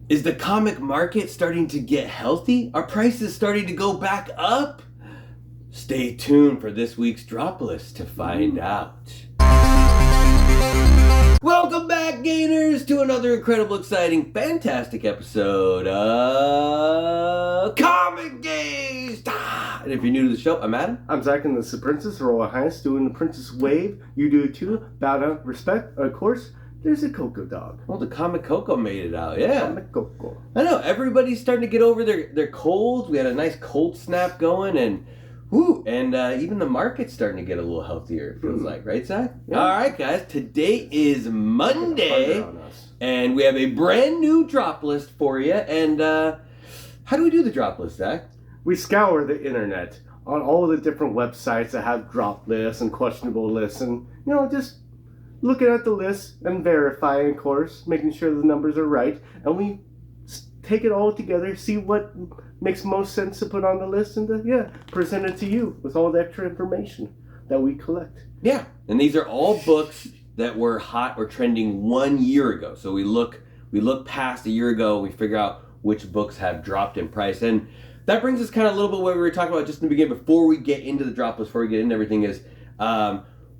Is the comic market starting to get healthy? Are prices starting to go back up? Stay tuned for this week's drop list to find out. Welcome back, Gainers, to another incredible, exciting, fantastic episode of ComicGains! And if you're new to the show, I'm Adam. I'm Zach, and this is the Princess Royal Highness doing the Princess Wave. You do it too. Bow down, respect. Of course, there's a Coco dog. Well, the Comic Coco made it out, yeah. Comic Coco. I know, everybody's starting to get over their colds. We had a nice cold snap going, and even the market's starting to get a little healthier, it feels like, right, Zach? Yeah. All right, guys, today is Monday, and we have a brand new drop list for you. And how do we do the drop list, Zach? We scour the internet on all the different websites that have drop lists and questionable lists, and, just looking at the list and verifying, of course, making sure the numbers are right, and we take it all together, see what makes most sense to put on the list, and present it to you with all the extra information that we collect. Yeah, and these are all books that were hot or trending 1 year ago. So we look past a year ago, we figure out which books have dropped in price. And that brings us kind of a little bit what we were talking about just in the beginning before we get into the drop list, before we get into everything is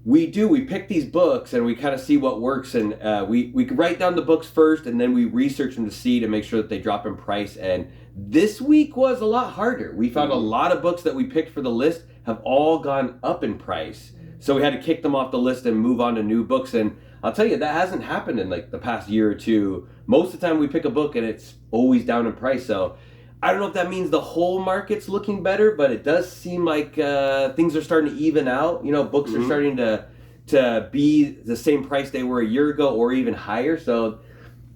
we pick these books and we kind of see what works, and we write down the books first, and then we research them to make sure that they drop in price. And this week was a lot harder. We found a lot of books that we picked for the list have all gone up in price, so we had to kick them off the list and move on to new books. And I'll tell you, that hasn't happened in like the past year or two. Most of the time we pick a book and it's always down in price. So I don't know if that means the whole market's looking better, but it does seem like things are starting to even out. Books are starting to be the same price they were a year ago or even higher. So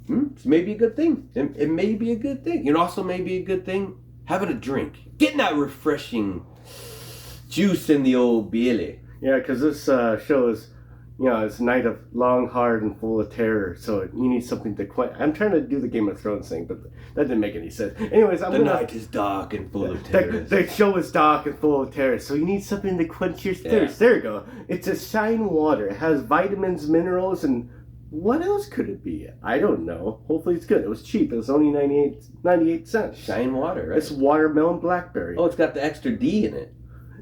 it's maybe a good thing. It may be a good thing. It also may be a good thing having a drink, getting that refreshing juice in the old belly. Yeah, because this show is, it's a night of long, hard, and full of terror. So you need something to quench. I'm trying to do the Game of Thrones thing, but that didn't make any sense. Anyways, the night is dark and full of terror. The show is dark and full of terror, so you need something to quench your thirst. Yeah. There you go. It's a Shine water. It has vitamins, minerals, and what else could it be? I don't know. Hopefully it's good. It was cheap. It was only 98 cents. Shine water, right? It's watermelon blackberry. Oh, it's got the extra D in it.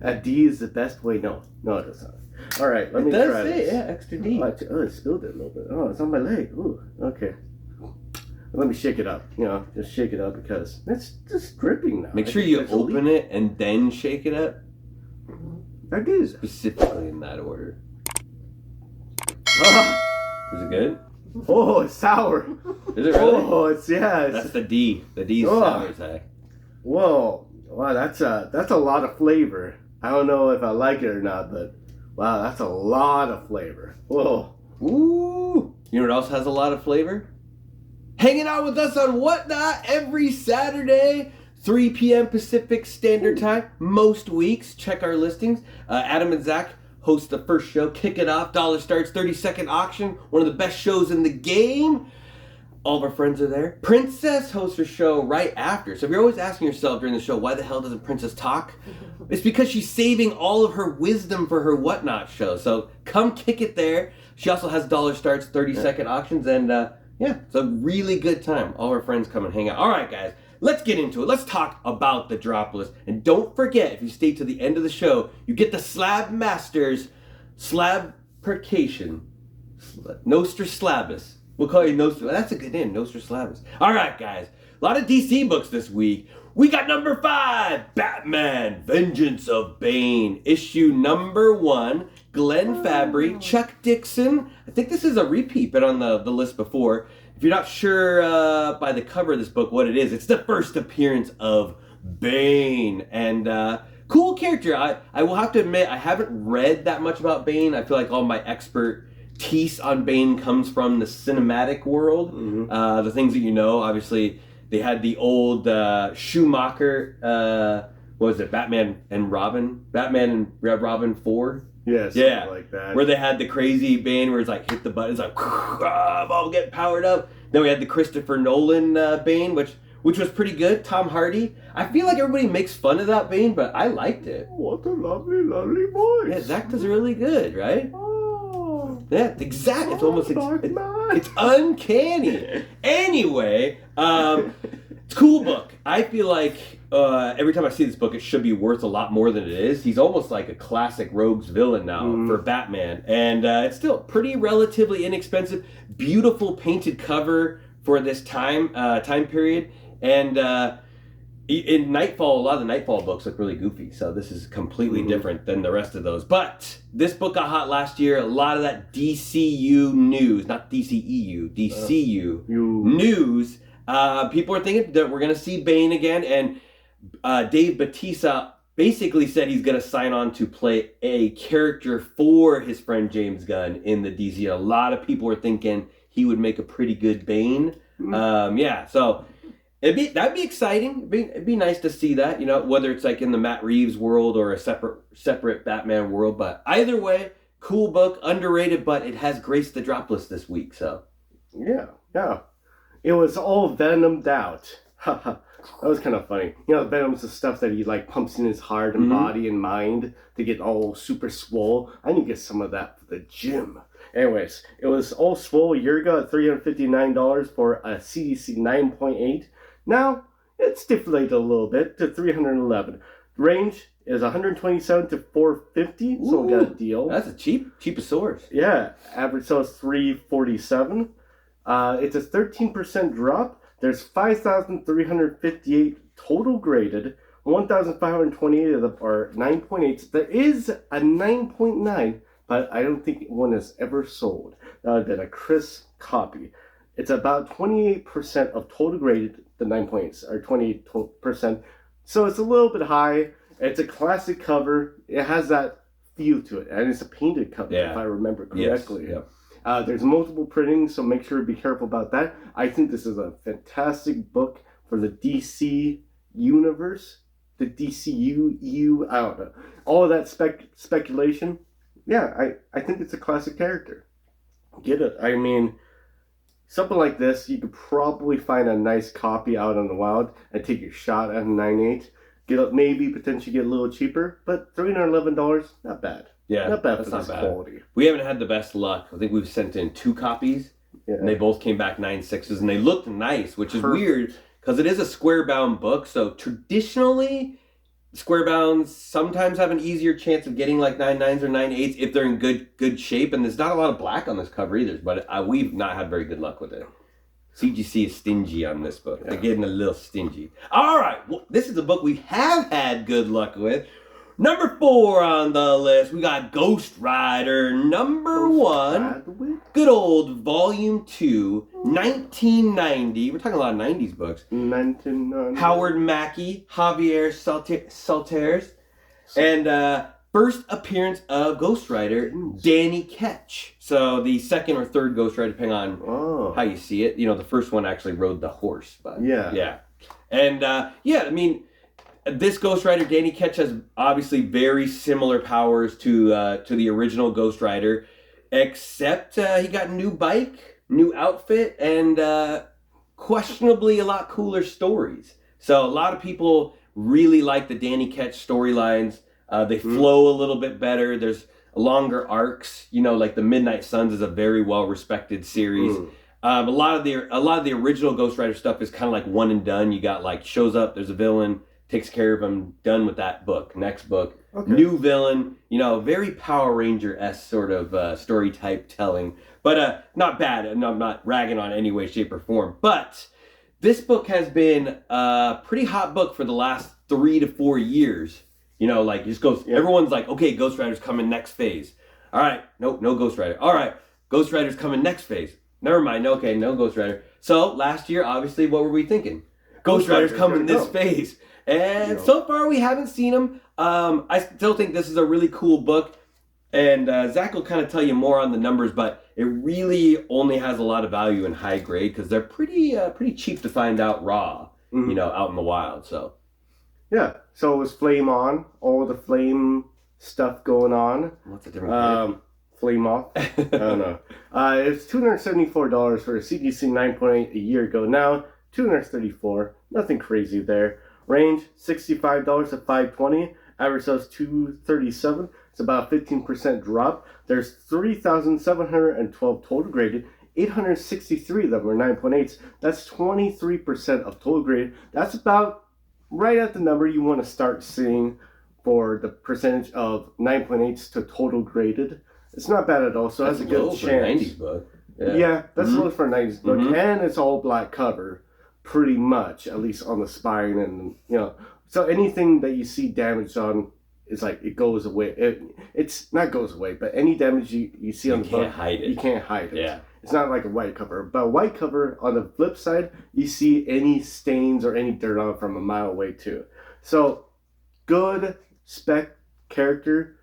A D is the best way. No, it does not. All right, let me try this. Yeah, extra D. Oh, I spilled it a little bit. Oh, it's on my leg. Ooh, okay. Let me shake it up. Just shake it up because it's just dripping now. Make sure you open it and then shake it up. I do. Specifically in that order. Oh. Is it good? Oh, it's sour. Is it really? Oh, That's the D. The D is sour, Zach. Whoa. Wow, that's a lot of flavor. I don't know if I like it or not, but wow, that's a lot of flavor. Whoa. Ooh. You know what else has a lot of flavor? Hanging out with us on Whatnot every Saturday, 3 p.m. Pacific Standard Time, most weeks. Check our listings. Adam and Zach host the first show, Kick It Off, Dollar Starts, 30-second auction, one of the best shows in the game. All of our friends are there. Princess hosts her show right after. So if you're always asking yourself during the show, why the hell doesn't Princess talk? It's because she's saving all of her wisdom for her Whatnot show. So come kick it there. She also has Dollar Starts, 30-second auctions, and it's a really good time. All our friends come and hang out. All right, guys, let's get into it. Let's talk about the drop list. And don't forget, if you stay to the end of the show, you get the Slab Masters Slabpercation. Nostra Slabus. We'll call you Nostra. That's a good name, Nostra Slabus. All right, guys. A lot of DC books this week. We got number 5, Batman, Vengeance of Bane. Issue number 1, Glenn Fabry, Chuck Dixon. I think this is a repeat, but on the list before. If you're not sure by the cover of this book what it is, it's the first appearance of Bane. And cool character. I will have to admit, I haven't read that much about Bane. I feel like all my expertise on Bane comes from the cinematic world. Mm-hmm. The things that you know, obviously, they had the old Schumacher, what was it, Batman and Robin 4? Yes, yeah, like that. Where they had the crazy Bane where it's like hit the button, it's like I'm all getting powered up. Then we had the Christopher Nolan Bane, which was pretty good. Tom Hardy. I feel like everybody makes fun of that Bane, but I liked it. What a lovely, lovely voice. Yeah, Zach does really good, right? Oh. Yeah, exactly. It's almost it's uncanny. Anyway, It's a cool book. I feel like every time I see this book, it should be worth a lot more than it is. He's almost like a classic rogues villain now for Batman. And it's still pretty relatively inexpensive. Beautiful painted cover for this time period. And in Nightfall, a lot of the Nightfall books look really goofy. So this is completely different than the rest of those. But this book got hot last year. A lot of that DCU news, not DCEU, DCU news. People are thinking that we're going to see Bane again, and Dave Bautista basically said he's going to sign on to play a character for his friend James Gunn in the DC. A lot of people are thinking he would make a pretty good Bane. So that'd be exciting. It'd be nice to see that, you know, whether it's like in the Matt Reeves world or a separate Batman world. But either way, cool book, underrated, but it has graced the drop list this week. So yeah. It was all venomed out. That was kind of funny. You know, Venom's the stuff that he like pumps in his heart and body and mind to get all super swole. I need to get some of that for the gym. Anyways, it was all swole a year ago at $359 for a CDC 9.8. Now, it's deflated a little bit to $311. The range is $127 to $450, so we got a deal. That's a cheapest source. Yeah, average sale is $347. It's a 13% drop. There's 5,358 total graded. 1,528 of them are 9.8s. There is a 9.9, but I don't think one is ever sold. That would have been a crisp copy. It's about 28% of total graded, the 9.8s are 28%. So it's a little bit high. It's a classic cover. It has that feel to it. And it's a painted cover, if I remember correctly. Yes. There's multiple printings, so make sure to be careful about that. I think this is a fantastic book for the DC universe, the DCU, I don't know. All of that speculation, I think it's a classic character. Get it. I mean, something like this, you could probably find a nice copy out on the wild and take your shot at a 9.8. Maybe potentially get a little cheaper, but $311, not bad. Yeah, not bad for that's this not bad. quality. We haven't had the best luck. I think we've sent in 2 copies, and they both came back 9.6s, and they looked nice, which is weird because it is a square bound book. So traditionally, square bounds sometimes have an easier chance of getting like 9.9s or 9.8s if they're in good shape. And there's not a lot of black on this cover either, but we've not had very good luck with it. CGC is stingy on this book. They're getting a little stingy. All right, well, this is a book we have had good luck with. Number 4 on the list, we got Ghost Rider number 1. Good old Volume 2, 1990. We're talking a lot of 90s books. 1990. Howard Mackie, Javier Salters, and first appearance of Ghost Rider, Danny Ketch. So the second or third Ghost Rider, depending on how you see it. You know, the first one actually rode the horse. But yeah. And I mean, this Ghost Rider, Danny Ketch, has obviously very similar powers to the original Ghost Rider, except he got a new bike, new outfit, and questionably a lot cooler stories. So a lot of people really like the Danny Ketch storylines. They flow a little bit better. There's longer arcs. You know, like the Midnight Suns is a very well respected series. A lot of the original Ghost Rider stuff is kind of like one and done. You got like shows up, there's a villain, takes care of him, done with that book. Next book, new villain. You know, very Power Ranger-esque sort of story type telling, but not bad. And I'm not ragging on any way, shape, or form. But this book has been a pretty hot book for the last 3 to 4 years. You know, like just goes. Everyone's like, okay, Ghost Rider's coming next phase. All right, no Ghost Rider. All right, Ghost Rider's coming next phase. Never mind. Okay, no Ghost Rider. So last year, obviously, what were we thinking? Ghost Rider's coming this phase. And so far, we haven't seen him. I still think this is a really cool book. And Zach will kind of tell you more on the numbers, but it really only has a lot of value in high grade because they're pretty cheap to find out raw, you know, out in the wild. So yeah. So it was Flame On, all the flame stuff going on. What's the difference? Flame Off. I don't know. It's $274 for a CGC 9.8 a year ago. Now $234. Nothing crazy there. Range $65 to $520. Average sales $237. It's about a 15% drop. There's 3,712 total graded. 863 of them are 9.8s. That's 23% of total grade. That's about right at the number you want to start seeing for the percentage of 9.8s to total graded. It's not bad at all, so that's a good chance. For a 90s book. Yeah, that's low for a 90s book, and it's all black cover, pretty much, at least on the spine, and so anything that you see damaged on is like it goes away. It's not goes away, but any damage you see on the book, you can't hide it. Yeah. It's not like a white cover. But a white cover, on the flip side, you see any stains or any dirt on it from a mile away too. So, good spec character,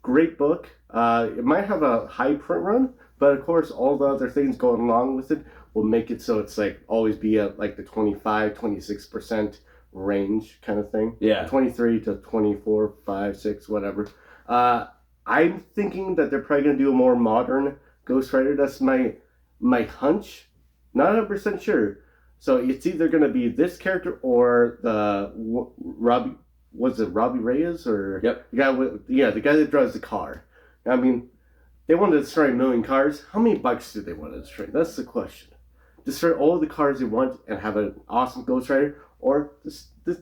great book. It might have a high print run, but of course all the other things going along with it will make it so it's like always be at like the 25-26% range kind of thing. Yeah. 23 to 24, 5, 6, whatever. I'm thinking that they're probably going to do a more modern Ghost Rider. That's my hunch. Not 100% sure. So it's either going to be this character or the Robbie. Was it Robbie Reyes or the guy that drives the car? I mean, they want to destroy 1 million cars. How many bikes do they want to destroy? That's the question. Destroy all the cars they want and have an awesome Ghost Rider, or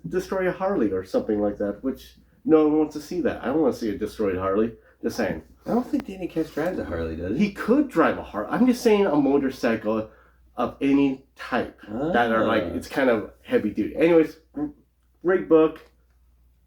destroy a Harley or something like that. Which no one wants to see that. I don't want to see a destroyed Harley. Just saying. I don't think Danny Ketch drives a Harley, does he? He could drive a Harley. I'm just saying a motorcycle of any type that are like, it's kind of heavy duty. Anyways, great book.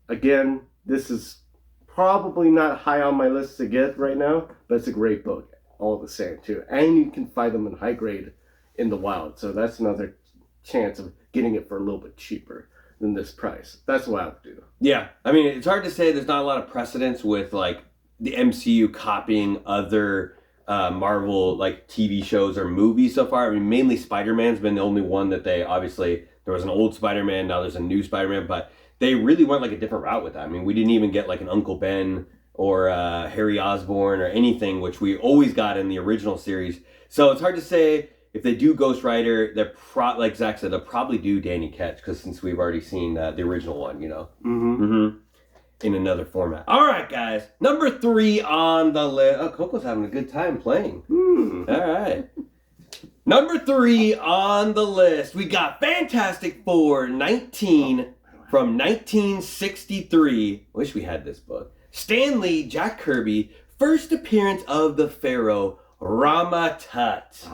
Again, this is probably not high on my list to get right now, but it's a great book all the same too. And you can find them in high grade in the wild. So that's another chance of getting it for a little bit cheaper than this price. That's what I would do. Yeah. I mean, it's hard to say. There's not a lot of precedence with like the MCU copying other Marvel like TV shows or movies so far. I mean, mainly Spider-Man's been the only one that they obviously, there was an old Spider-Man, now there's a new Spider-Man, but they really went like a different route with that. I mean, we didn't even get like an Uncle Ben or Harry Osborn or anything, which we always got in the original series. So it's hard to say if they do Ghost Rider, they're like Zach said, they'll probably do Danny Ketch, because since we've already seen the original one, in another format. All right, guys. Number 3 on the list. Oh, Coco's having a good time playing. All right. Number 3 on the list, we got Fantastic Four 19 from 1963. Wish we had this book. Stan Lee, Jack Kirby, first appearance of the Pharaoh, Rama Tut.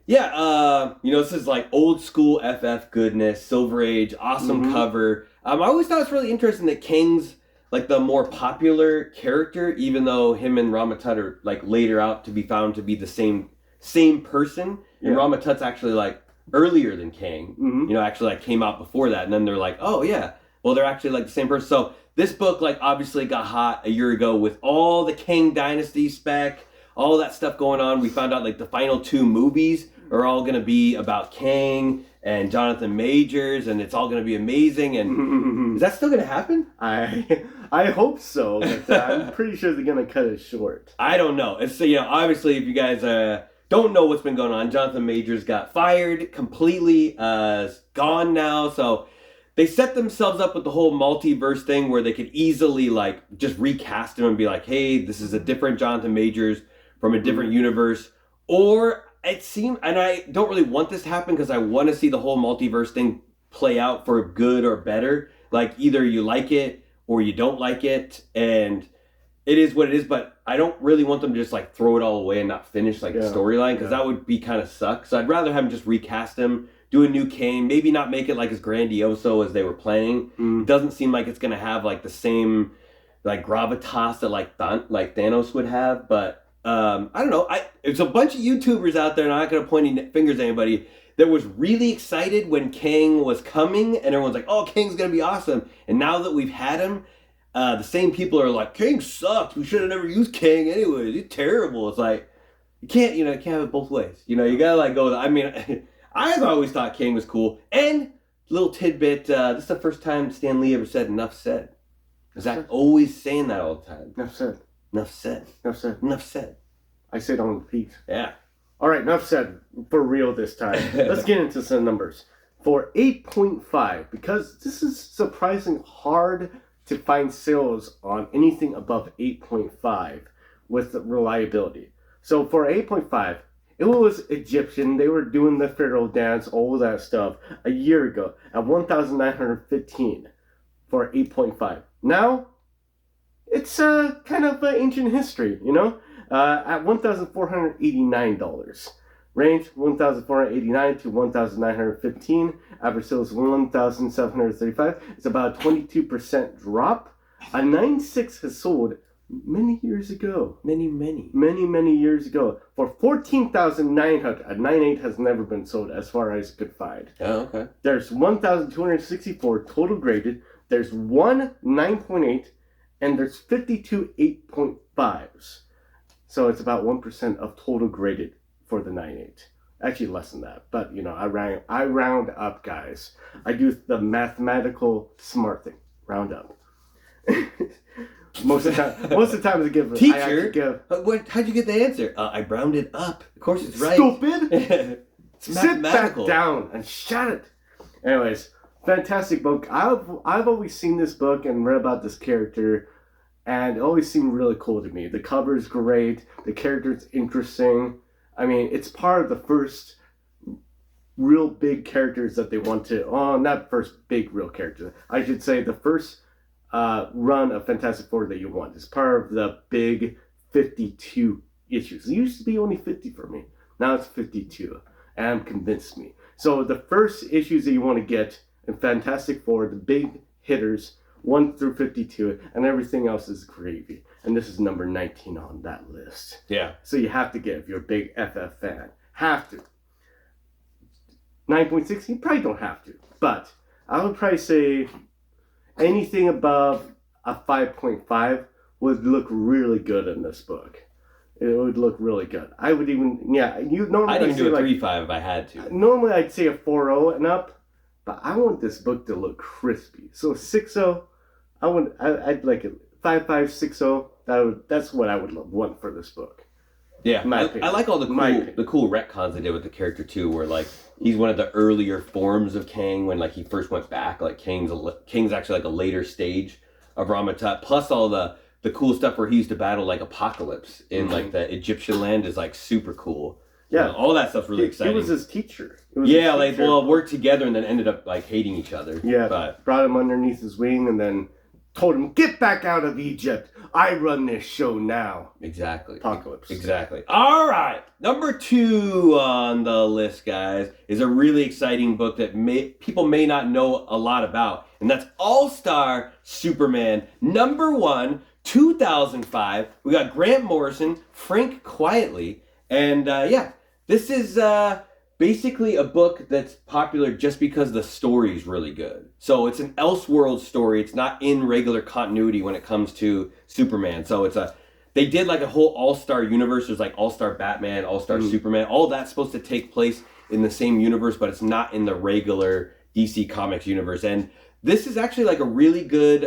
Yeah, this is like old school FF goodness, Silver Age, awesome cover. I always thought it's really interesting that King's like the more popular character, even though him and Rama Tut are like later out to be found to be the same person. And Rama Tut's actually like earlier than Kang, actually like came out before that, and then they're like, oh yeah, well they're actually like the same person. So this book like obviously got hot a year ago with all the Kang Dynasty spec, all that stuff going on. We found out like the final 2 movies are all going to be about Kang and Jonathan Majors, and it's all going to be amazing. And is that still going to happen? I hope so, but I'm pretty sure they're going to cut it short. I don't know. It's obviously if you guys don't know what's been going on, Jonathan Majors got fired completely, gone now. So they set themselves up with the whole multiverse thing where they could easily like just recast him and be like, hey, this is a different Jonathan Majors from a different universe. Or it seemed, and I don't really want this to happen because I want to see the whole multiverse thing play out for good or better. Like either you like it or you don't like it, and it is what it is. But I don't really want them to just like throw it all away and not finish like the storyline, because that would be kind of suck. So I'd rather have them just recast him, do a new Kang, maybe not make it like as grandioso as they were planning. It doesn't seem like it's gonna have like the same like gravitas that like Thanos would have, but. I don't know. It's a bunch of YouTubers out there, and I'm not going to point any fingers at anybody, that was really excited when Kang was coming, and everyone's like, oh, Kang's going to be awesome. And now that we've had him, the same people are like, Kang sucks. We should have never used Kang anyways. He's terrible. It's like, you can't have it both ways. You got to like go. I mean, I've always thought Kang was cool. And little tidbit, this is the first time Stan Lee ever said enough said. Zach always saying that all the time. Enough said. Enough said. Enough said. Enough said. I said on repeat. Yeah. All right, enough said for real this time. Let's get into some numbers. For 8.5, because this is surprisingly hard to find sales on anything above 8.5 with reliability. So for 8.5, It was Egyptian. They were doing the pharaoh dance, all of that stuff, a year ago at 1,915 for 8.5. Now, it's kind of ancient history, at $1,489. Range 1,489 to 1,915. Average sales 1,735. It's about a 22% drop. A 9.6 has sold many years ago. Many years ago for 14,900. A 9.8 has never been sold as far as I could find. Oh, okay. There's 1,264 total graded. There's one 9.8 and there's 52 8.5s. So it's about 1% of total graded for the 9.8. Actually less than that, but I round up, guys. I do the mathematical smart thing. Round up. Most of the time I give teacher. How'd you get the answer? I rounded up. Of course it's right. Stupid. It's mathematical. Sit back down and shut it. Anyways, fantastic book. I've always seen this book and read about this character, and it always seemed really cool to me. The cover's great. The character's interesting. I mean, it's part of the first real big characters that they want to. Oh, not first big real character. I should say the first run of Fantastic Four that you want. It's part of the big 52 issues. It used to be only 50 for me. Now it's 52. And convinced me. So the first issues that you want to get in Fantastic Four, the big hitters, 1 through 52, and everything else is gravy. And this is number 19 on that list. Yeah. So you have to get if you're a big FF fan. Have to. 9.6, you probably don't have to. But I would probably say anything above a 5.5 would look really good in this book. It would look really good. I would even, I'd even do a 3.5 if I had to. Normally I'd say a 4.0 and up, but I want this book to look crispy. So 6.0, I'd like it 5.5, 6.0. That's what I would want for this book. Yeah, I like all the cool retcons they did with the character too, where like he's one of the earlier forms of Kang when like he first went back. Like Kang's actually like a later stage of Ramatut. Plus all the cool stuff where he used to battle like Apocalypse in like the Egyptian land is like super cool. Yeah, all that stuff's really exciting. He was his teacher. Worked together and then ended up like hating each other. Yeah, but brought him underneath his wing and then told him, "Get back out of Egypt. I run this show now." Exactly. Apocalypse. Exactly. All right. Number 2 on the list, guys, is a really exciting book that people may not know a lot about, and that's Allstar Superman, number 1, 2005. We got Grant Morrison, Frank Quietly, and this is basically a book that's popular just because the story is really good. So it's an Elseworld story. It's not in regular continuity when it comes to Superman. So they did like a whole All-Star universe. There's like All-Star Batman, All-Star Superman. All that's supposed to take place in the same universe, but it's not in the regular DC Comics universe. And this is actually like a really good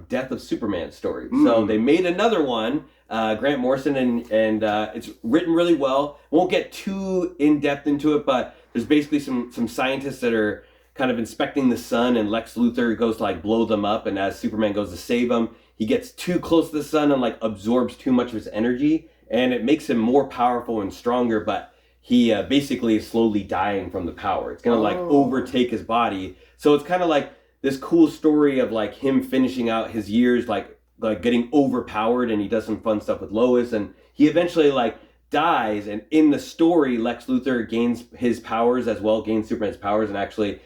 Death of Superman story. So they made another one, Grant Morrison, and it's written really well. Won't get too in-depth into it, but there's basically some scientists that are kind of inspecting the sun, and Lex Luthor goes to like blow them up, and as Superman goes to save him, he gets too close to the sun and like absorbs too much of his energy, and it makes him more powerful and stronger, but he basically is slowly dying from the power. It's gonna like overtake his body. So it's kind of like this cool story of like him finishing out his years, like getting overpowered, and he does some fun stuff with Lois, and he eventually like dies, and in the story Lex Luthor gains his powers as well, gains Superman's powers, and actually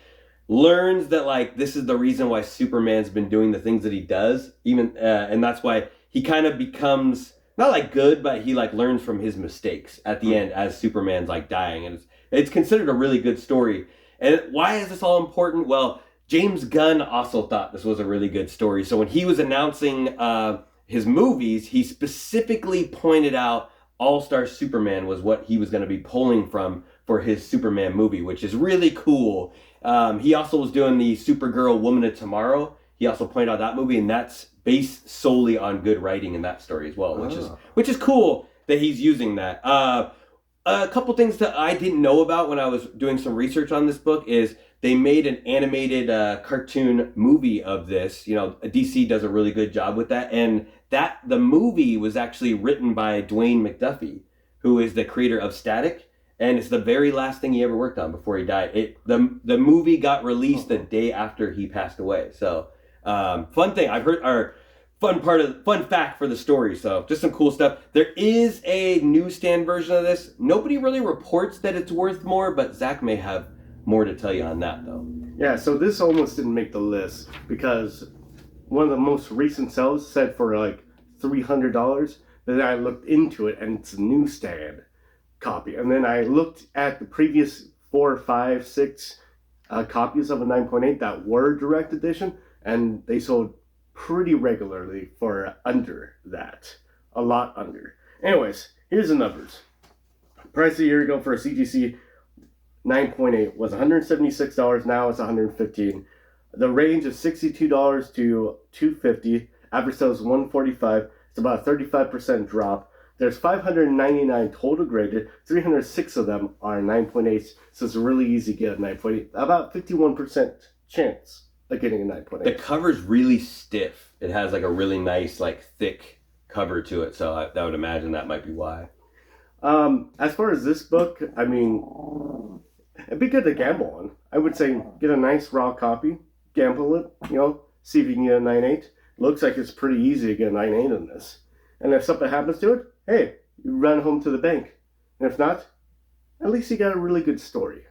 learns that like this is the reason why Superman's been doing the things that he does, even and that's why he kind of becomes not like good, but he like learns from his mistakes at the end as Superman's like dying, and it's considered a really good story. And why is this all important? Well, James Gunn also thought this was a really good story. So when he was announcing his movies, he specifically pointed out All-Star Superman was what he was going to be pulling from for his Superman movie, which is really cool. He also was doing the Supergirl Woman of Tomorrow. He also pointed out that movie, and that's based solely on good writing in that story as well, which is cool that he's using that. A couple things that I didn't know about when I was doing some research on this book is they made an animated cartoon movie of this. You know, DC does a really good job with that. And the movie was actually written by Dwayne McDuffie, who is the creator of Static. and it's the very last thing he ever worked on before he died. The movie got released the day after he passed away. So fun thing I've heard, or fun fact for the story. So just some cool stuff. There is a newsstand version of this. Nobody really reports that it's worth more, but Zach may have more to tell you on that though. Yeah, so this almost didn't make the list because one of the most recent sales said for like $300. Then I looked into it and it's a newsstand copy. And then I looked at the previous 4, 5, 6 copies of a 9.8 that were direct edition, and they sold pretty regularly for under that. A lot under. Anyways, here's the numbers. Price a year ago for a CGC 9.8 was $176. Now it's $115. The range is $62 to $250. Average sales $145. It's about a 35% drop. There's 599 total graded. 306 of them are 9.8s. So it's really easy to get a 9.8. About 51% chance of getting a 9.8. The cover's really stiff. It has like a really nice, like thick cover to it. So I would imagine that might be why. As far as this book, I mean, it'd be good to gamble on. I would say get a nice raw copy, gamble it, see if you can get a 9.8. Looks like it's pretty easy to get a 9.8 in this. And if something happens to it, hey, you run home to the bank. And if not, at least you got a really good story.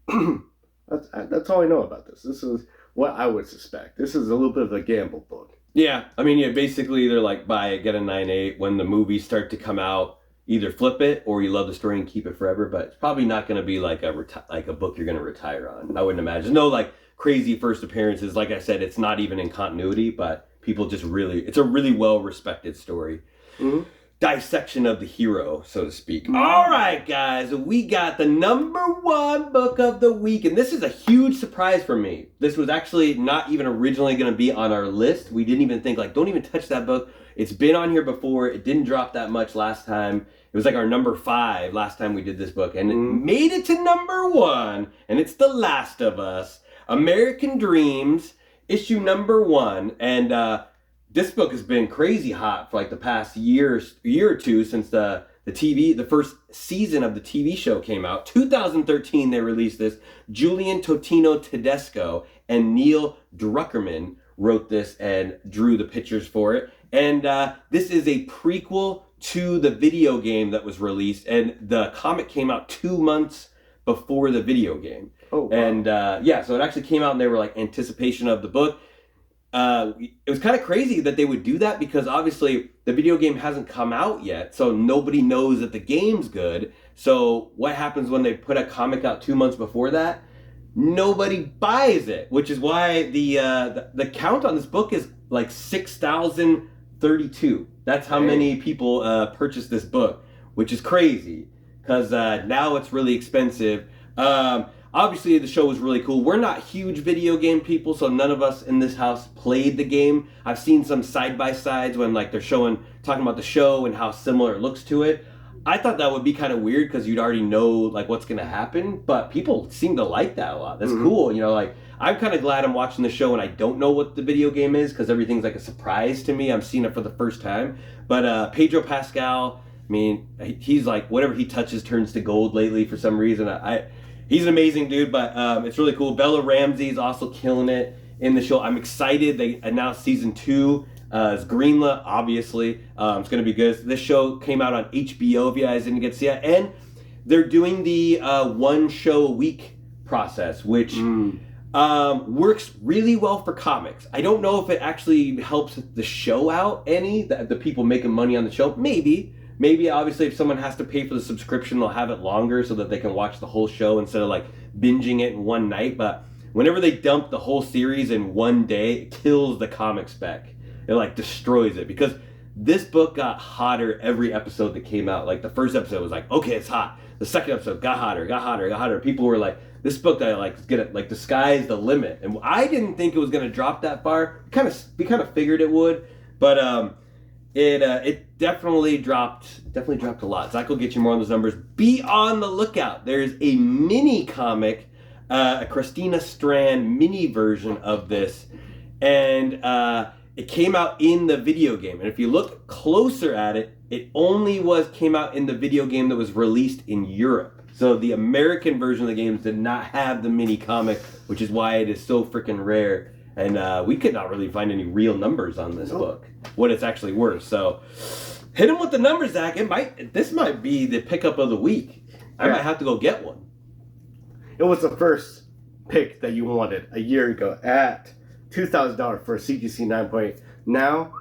That's all I know about this. This is what I would suspect. This is a little bit of a gamble book. Yeah, I mean, basically they're like, buy it, get a 9.8. When the movies start to come out, either flip it or you love the story and keep it forever. But it's probably not going to be like a book you're going to retire on. I wouldn't imagine. No, like crazy first appearances. Like I said, it's not even in continuity, but people just it's a really well-respected story. Mm-hmm. Dissection of the hero, so to speak. All right, guys, we got the number 1 book of the week, and this is a huge surprise for me. This was actually not even originally going to be on our list. We didn't even think, like, don't even touch that book. It's been on here before. It didn't drop that much last time. It was like our number 5 last time we did this book, and it made it to number 1, and it's The Last of Us, American Dreams, issue number 1, and this book has been crazy hot for like the past year or two since the first season of the TV show came out. 2013 they released this. Julian Totino Tedesco and Neil Druckerman wrote this and drew the pictures for it. And this is a prequel to the video game that was released, and the comic came out 2 months before the video game. Oh, wow. And so it actually came out and they were like anticipation of the book. It was kind of crazy that they would do that because obviously the video game hasn't come out yet, so nobody knows that the game's good. So what happens when they put a comic out 2 months before that? Nobody buys it, which is why the count on this book is like 6,032. That's how many people purchased this book, which is crazy because now it's really expensive. Obviously, the show was really cool. We're not huge video game people, so none of us in this house played the game. I've seen some side-by-sides when like they're talking about the show and how similar it looks to it. I thought that would be kind of weird because you'd already know like what's going to happen, but people seem to like that a lot. That's cool. Like I'm kind of glad I'm watching the show and I don't know what the video game is because everything's like a surprise to me. I'm seeing it for the first time. But Pedro Pascal, I mean, he's like whatever he touches turns to gold lately for some reason. He's an amazing dude, but it's really cool. Bella Ramsey is also killing it in the show. I'm excited. They announced season 2. It's greenlit, obviously. It's going to be good. This show came out on HBO if you guys didn't get to see it. And they're doing the 1 show a week process, which works really well for comics. I don't know if it actually helps the show out any, the people making money on the show. Maybe obviously if someone has to pay for the subscription, they'll have it longer so that they can watch the whole show instead of like binging it in one night. But whenever they dump the whole series in one day, it kills the comic spec. It like destroys it because this book got hotter every episode that came out. Like the first episode was like, okay, it's hot. The second episode got hotter. People were like, this book that the sky's the limit. And I didn't think it was gonna drop that far. We kind of figured it would, but it definitely dropped a lot. Zach will get you more on those numbers. Be on the lookout. There's a mini comic, a Christina Strand mini version of this, and it came out in the video game. And if you look closer at it, it only came out in the video game that was released in Europe. So the American version of the games did not have the mini comic, which is why it is so freaking rare. And we could not really find any real numbers on this book, what it's actually worth. So hit him with the numbers, Zach. This might be the pickup of the week. I might have to go get one. It was the first pick that you wanted a year ago at $2,000 for a CGC 9.8. Now,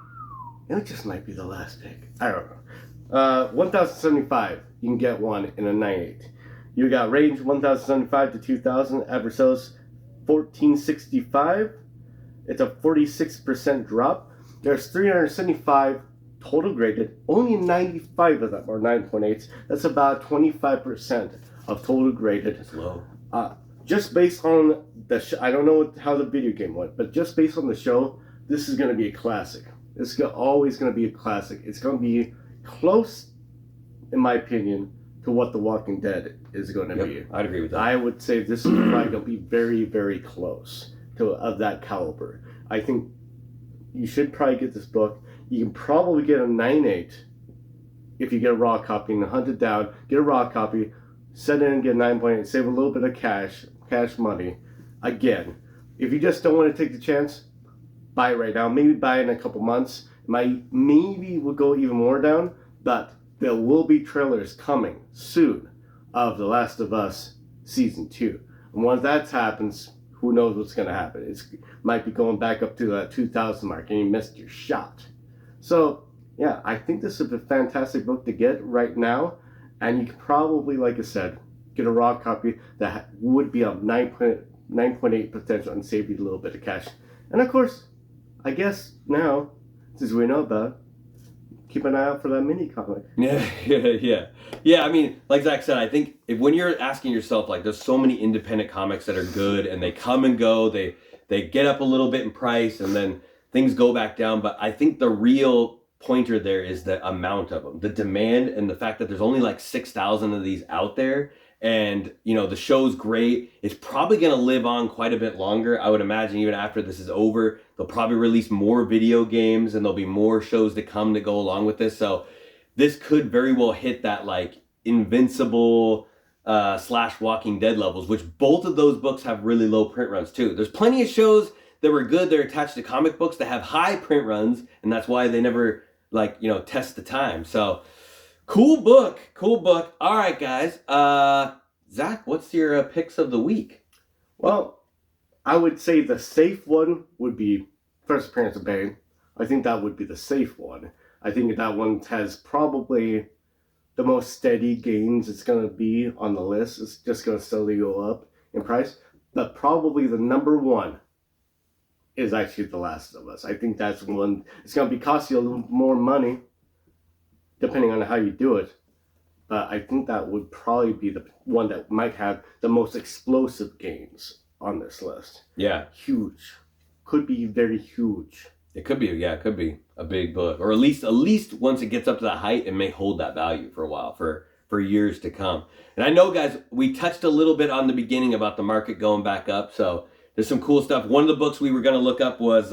it just might be the last pick. I don't know. 1,075. You can get one in a 9.8. You got range 1,075 to 2,000. Average sales 1,465. It's a 46% drop. There's 375 total graded. Only 95 of them are 9.8s. That's about 25% of total graded. That's low. Just based on the I don't know how the video game went, but just based on the show, this is going to be a classic. It's always going to be a classic. It's going to be close, in my opinion, to what The Walking Dead is going to be. I'd agree with that. I would say this is probably going to be very, very close to of that caliber. I think you should probably get this book. You can probably get a 9.8 if you get a raw copy and hunt it down. Get a raw copy, set in and get a 9.8, save a little bit of cash money. Again, if you just don't want to take the chance, buy it right now. Maybe buy it in a couple months. Maybe will go even more down, but there will be trailers coming soon of The Last of Us Season 2. And once that happens, who knows what's going to happen. It might be going back up to that 2,000 mark and you missed your shot. So, yeah, I think this is a fantastic book to get right now. And you can probably, like I said, get a raw copy that would be a 9.8 potential and save you a little bit of cash. And of course, I guess now, since we know about it, keep an eye out for that mini comic. Yeah. I mean, like Zach said, I think when you're asking yourself, like, there's so many independent comics that are good and they come and go, they get up a little bit in price and then things go back down. But I think the real pointer there is the amount of them, the demand, and the fact that there's only like 6,000 of these out there. And, you know, the show's great. It's probably going to live on quite a bit longer. I would imagine even after this is over, they'll probably release more video games and there'll be more shows to come to go along with this. So this could very well hit that like Invincible / Walking Dead levels, which both of those books have really low print runs too. There's plenty of shows that were good. They're attached to comic books that have high print runs, and that's why they never test the time. So cool book. All right, guys. Zach, what's your picks of the week? Well, I would say the safe one would be First Appearance of Bane. I think that would be the safe one. I think that one has probably the most steady gains it's going to be on the list. It's just going to slowly go up in price. But probably the number one is actually The Last of Us. I think that's one. It's going to be cost you a little more money, depending on how you do it. But I think that would probably be the one that might have the most explosive gains on this list. Yeah. Huge. Could be very huge. It could be, it could be a big book. Or at least once it gets up to that height, it may hold that value for a while, for years to come. And I know, guys, we touched a little bit on the beginning about the market going back up, so there's some cool stuff. One of the books we were going to look up was,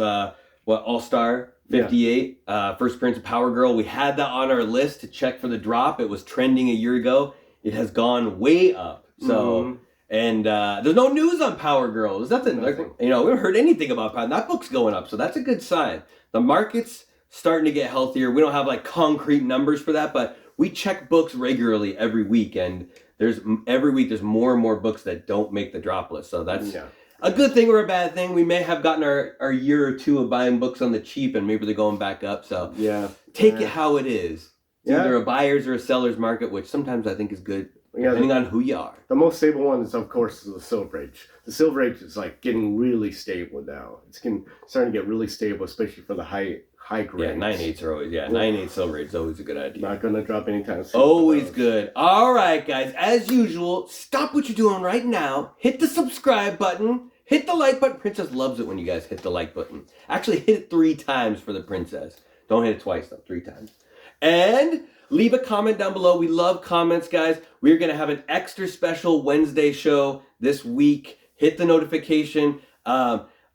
Allstar 58, First Appearance of Power Girl. We had that on our list to check for the drop. It was trending a year ago. It has gone way up. So, and there's no news on Power Girl. There's nothing. We haven't heard anything about Power. That book's going up, so that's a good sign. The market's starting to get healthier. We don't have like concrete numbers for that, but we check books regularly every week, and every week there's more and more books that don't make the drop list. So that's a good thing or a bad thing. We may have gotten our year or two of buying books on the cheap, and maybe they're going back up. So take it how it is. It's either a buyer's or a seller's market, which sometimes I think is good, depending on who you are. The most stable one is, of course, the Silver Age. The Silver Age is like getting really stable now. It's starting to get really stable, especially for the high grades. 9.8s are always 9.8 Silver Age is always a good idea. Not gonna drop anytime soon. Always good. All right, guys. As usual, stop what you're doing right now. Hit the subscribe button. Hit the like button. Princess loves it when you guys hit the like button. Actually, hit it 3 times for the princess. Don't hit it twice though. 3 times. And leave a comment down below. We love comments, guys. We're gonna have an extra special Wednesday show this week. Hit the notification.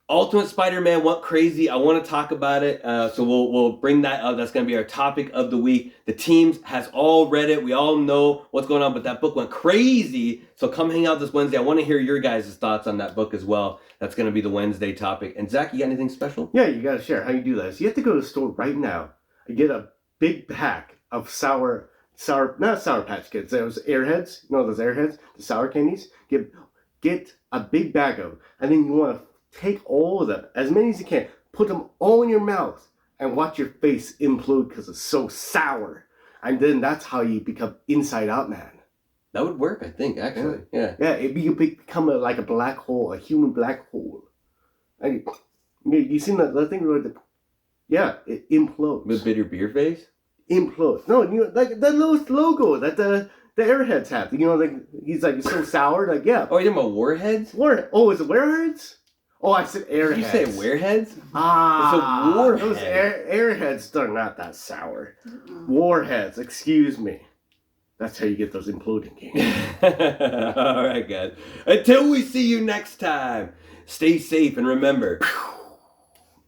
Ultimate Spider-Man went crazy. I want to talk about it, so we'll bring that up. That's going to be our topic of the week. The teams has all read it. We all know what's going on, but that book went crazy. So come hang out this Wednesday. I want to hear your guys' thoughts on that book as well. That's going to be the Wednesday topic. And Zach, you got anything special? Yeah, you got to share how you do that. So you have to go to the store right now and get a big pack of not Sour Patch Kids. Those Airheads. You know those Airheads? The sour candies? Get a big bag of them. And then you want to take all of them, as many as you can, put them all in your mouth, and watch your face implode because it's so sour. And then that's how you become Inside Out Man. That would work, I think, actually. Yeah. Yeah, you become like a black hole, a human black hole. And you seen that thing where it implodes. With bitter beer face? Implodes. No, like that logo that the Airheads have. He's like so sour. Like, yeah. Oh, you're talking about Warheads? Oh, is it Warheads? Oh, I said Airheads. Did you say Warheads? Ah, it's a Warhead. Those Airheads are not that sour. Warheads, excuse me. That's how you get those imploding games. All right, guys. Until we see you next time, stay safe and remember,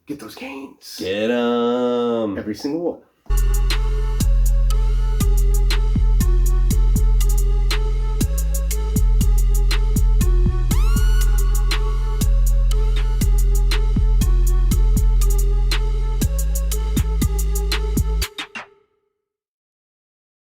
Get those gains. Get 'em. Every single one.